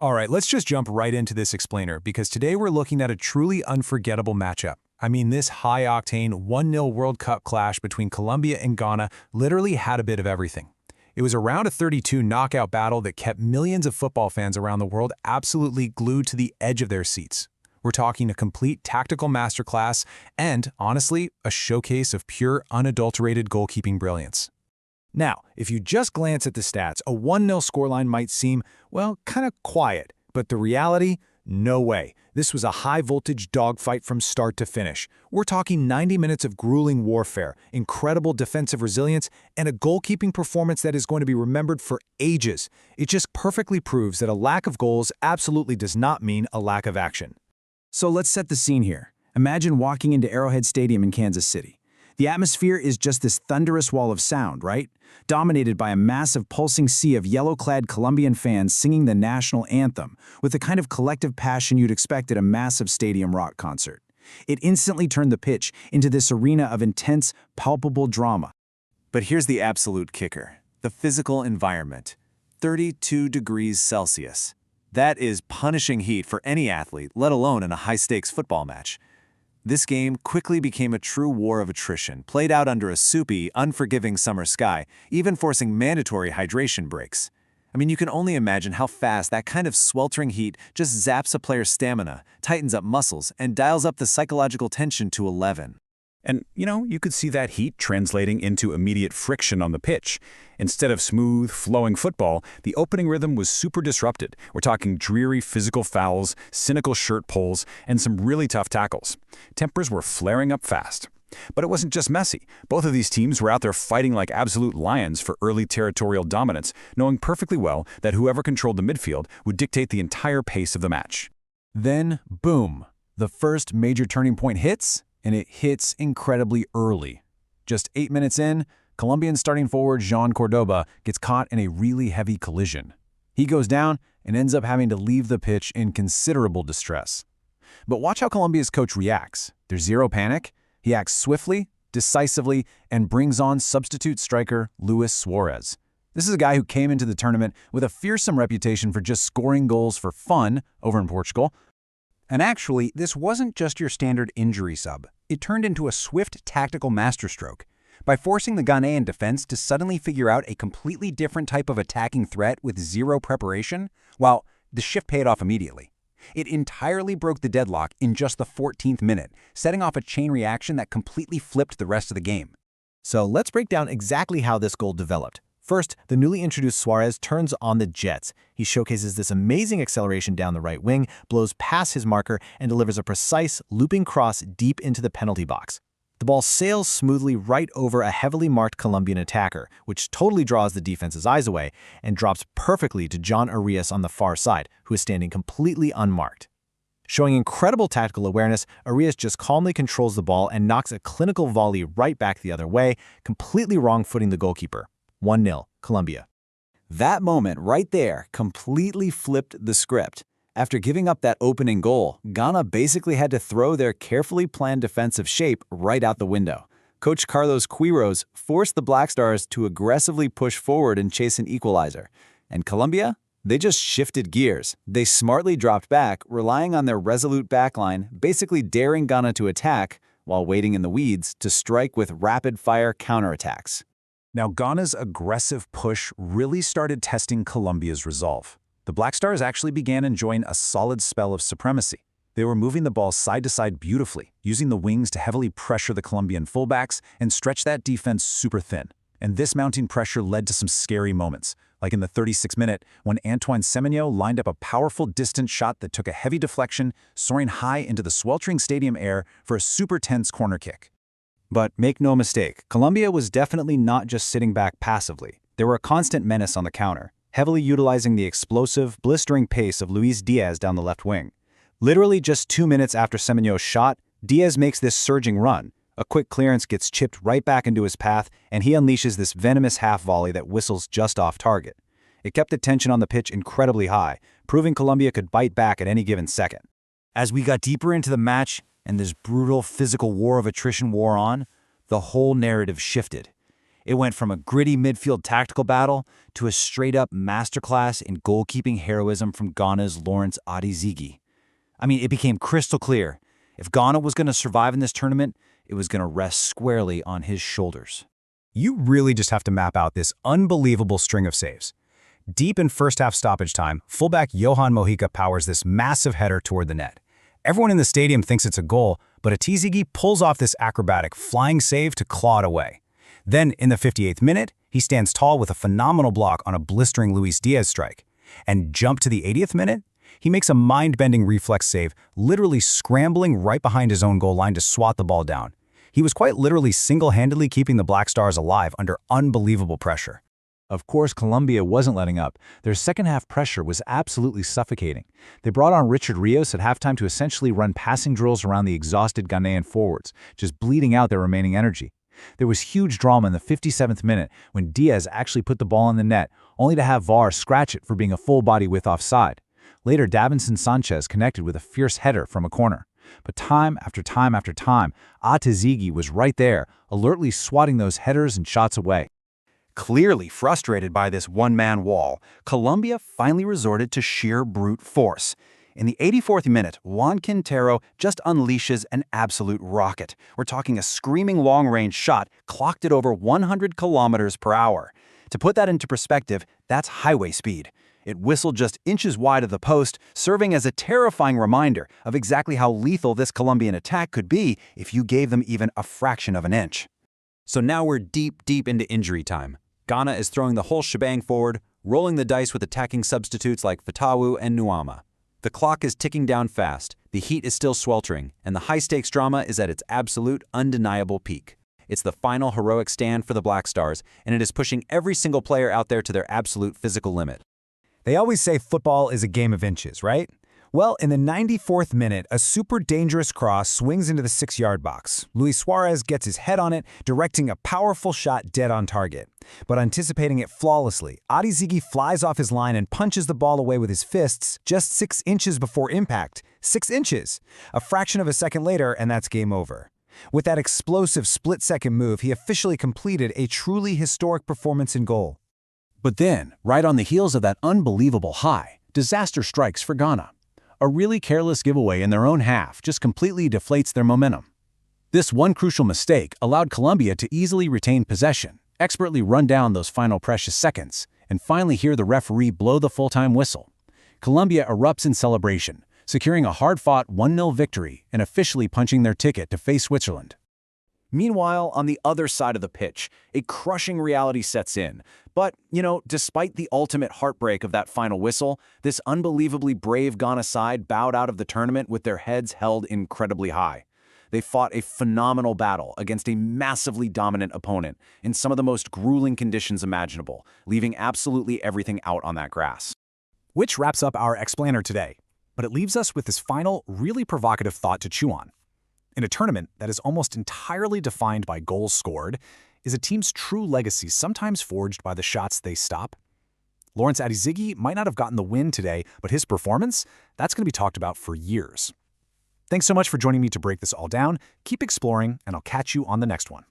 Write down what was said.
All right, let's just jump right into this explainer because today we're looking at a truly unforgettable matchup. I mean, this high-octane 1-0 World Cup clash between Colombia and Ghana literally had a bit of everything. It was a round of 32 knockout battle that kept millions of football fans around the world absolutely glued to the edge of their seats. We're talking a complete tactical masterclass and, honestly, a showcase of pure, unadulterated goalkeeping brilliance. Now, if you just glance at the stats, a 1-0 scoreline might seem, well, kind of quiet. But the reality? No way. This was a high-voltage dogfight from start to finish. We're talking 90 minutes of grueling warfare, incredible defensive resilience, and a goalkeeping performance that is going to be remembered for ages. It just perfectly proves that a lack of goals absolutely does not mean a lack of action. So let's set the scene here. Imagine walking into Arrowhead Stadium in Kansas City. The atmosphere is just this thunderous wall of sound, right? Dominated by a massive pulsing sea of yellow-clad Colombian fans singing the national anthem with the kind of collective passion you'd expect at a massive stadium rock concert. It instantly turned the pitch into this arena of intense, palpable drama. But here's the absolute kicker: the physical environment. 32 degrees Celsius. That is punishing heat for any athlete, let alone in a high-stakes football match. This game quickly became a true war of attrition, played out under a soupy, unforgiving summer sky, even forcing mandatory hydration breaks. I mean, you can only imagine how fast that kind of sweltering heat just zaps a player's stamina, tightens up muscles, and dials up the psychological tension to 11. And, you could see that heat translating into immediate friction on the pitch. Instead of smooth, flowing football, the opening rhythm was super disrupted. We're talking dreary physical fouls, cynical shirt pulls, and some really tough tackles. Tempers were flaring up fast. But it wasn't just messy. Both of these teams were out there fighting like absolute lions for early territorial dominance, knowing perfectly well that whoever controlled the midfield would dictate the entire pace of the match. Then, boom, the first major turning point hits, and it hits incredibly early. Just 8 minutes in, Colombian starting forward Jhon Arias gets caught in a really heavy collision. He goes down and ends up having to leave the pitch in considerable distress. But watch how Colombia's coach reacts. There's zero panic. He acts swiftly, decisively, and brings on substitute striker Suarez. This is a guy who came into the tournament with a fearsome reputation for just scoring goals for fun over in Portugal. And actually, this wasn't just your standard injury sub. It turned into a swift tactical masterstroke. By forcing the Ghanaian defense to suddenly figure out a completely different type of attacking threat with zero preparation, well, the shift paid off immediately. It entirely broke the deadlock in just the 14th minute, setting off a chain reaction that completely flipped the rest of the game. So let's break down exactly how this goal developed. First, the newly introduced Suarez turns on the jets. He showcases this amazing acceleration down the right wing, blows past his marker, and delivers a precise, looping cross deep into the penalty box. The ball sails smoothly right over a heavily marked Colombian attacker, which totally draws the defense's eyes away, and drops perfectly to Jhon Arias on the far side, who is standing completely unmarked. Showing incredible tactical awareness, Arias just calmly controls the ball and knocks a clinical volley right back the other way, completely wrong-footing the goalkeeper. 1-0, Colombia. That moment right there completely flipped the script. After giving up that opening goal, Ghana basically had to throw their carefully planned defensive shape right out the window. Coach Carlos Queiroz forced the Black Stars to aggressively push forward and chase an equalizer. And Colombia? They just shifted gears. They smartly dropped back, relying on their resolute backline, basically daring Ghana to attack, while waiting in the weeds to strike with rapid-fire counterattacks. Now, Ghana's aggressive push really started testing Colombia's resolve. The Black Stars actually began enjoying a solid spell of supremacy. They were moving the ball side to side beautifully, using the wings to heavily pressure the Colombian fullbacks and stretch that defense super thin. And this mounting pressure led to some scary moments, like in the 36th minute when Antoine Semenyo lined up a powerful distant shot that took a heavy deflection, soaring high into the sweltering stadium air for a super tense corner kick. But make no mistake, Colombia was definitely not just sitting back passively. They were a constant menace on the counter, heavily utilizing the explosive, blistering pace of Diaz down the left wing. Literally just 2 minutes after Semenyo's shot, Diaz makes this surging run. A quick clearance gets chipped right back into his path, and he unleashes this venomous half volley that whistles just off target. It kept the tension on the pitch incredibly high, proving Colombia could bite back at any given second. As we got deeper into the match, and this brutal physical war of attrition wore on, the whole narrative shifted. It went from a gritty midfield tactical battle to a straight-up masterclass in goalkeeping heroism from Ghana's Lawrence Adizigi. I mean, it became crystal clear. If Ghana was going to survive in this tournament, it was going to rest squarely on his shoulders. You really just have to map out this unbelievable string of saves. Deep in first-half stoppage time, fullback Johan Mojica powers this massive header toward the net. Everyone in the stadium thinks it's a goal, but Adizigi pulls off this acrobatic flying save to claw it away. Then, in the 58th minute, he stands tall with a phenomenal block on a blistering Luis Diaz strike. And jump to the 80th minute, he makes a mind-bending reflex save, literally scrambling right behind his own goal line to swat the ball down. He was quite literally single-handedly keeping the Black Stars alive under unbelievable pressure. Of course, Colombia wasn't letting up. Their second-half pressure was absolutely suffocating. They brought on Richard Rios at halftime to essentially run passing drills around the exhausted Ghanaian forwards, just bleeding out their remaining energy. There was huge drama in the 57th minute when Diaz actually put the ball in the net, only to have VAR scratch it for being a full body width offside. Later, Davinson Sanchez connected with a fierce header from a corner. But time after time after time, Adizigi was right there, alertly swatting those headers and shots away. Clearly frustrated by this one-man wall, Colombia finally resorted to sheer brute force. In the 84th minute, Juan Quintero just unleashes an absolute rocket. We're talking a screaming long-range shot clocked at over 100 kilometers per hour. To put that into perspective, that's highway speed. It whistled just inches wide of the post, serving as a terrifying reminder of exactly how lethal this Colombian attack could be if you gave them even a fraction of an inch. So now we're deep into injury time. Ghana is throwing the whole shebang forward, rolling the dice with attacking substitutes like Fatawu and Nuama. The clock is ticking down fast, the heat is still sweltering, and the high-stakes drama is at its absolute, undeniable peak. It's the final heroic stand for the Black Stars, and it is pushing every single player out there to their absolute physical limit. They always say football is a game of inches, right? Well, in the 94th minute, a super dangerous cross swings into the 6-yard box. Luis Suarez gets his head on it, directing a powerful shot dead on target. But anticipating it flawlessly, Adizigi flies off his line and punches the ball away with his fists just 6 inches before impact. 6 inches! A fraction of a second later, and that's game over. With that explosive split-second move, he officially completed a truly historic performance in goal. But then, right on the heels of that unbelievable high, disaster strikes for Ghana. A really careless giveaway in their own half just completely deflates their momentum. This one crucial mistake allowed Colombia to easily retain possession, expertly run down those final precious seconds, and finally hear the referee blow the full-time whistle. Colombia erupts in celebration, securing a hard-fought 1-0 victory and officially punching their ticket to face Switzerland. Meanwhile, on the other side of the pitch, a crushing reality sets in. But, despite the ultimate heartbreak of that final whistle, this unbelievably brave Ghana side bowed out of the tournament with their heads held incredibly high. They fought a phenomenal battle against a massively dominant opponent in some of the most grueling conditions imaginable, leaving absolutely everything out on that grass. Which wraps up our explainer today, but it leaves us with this final, really provocative thought to chew on. In a tournament that is almost entirely defined by goals scored, is a team's true legacy sometimes forged by the shots they stop? Lawrence Adizigi might not have gotten the win today, but his performance, that's going to be talked about for years. Thanks so much for joining me to break this all down. Keep exploring, and I'll catch you on the next one.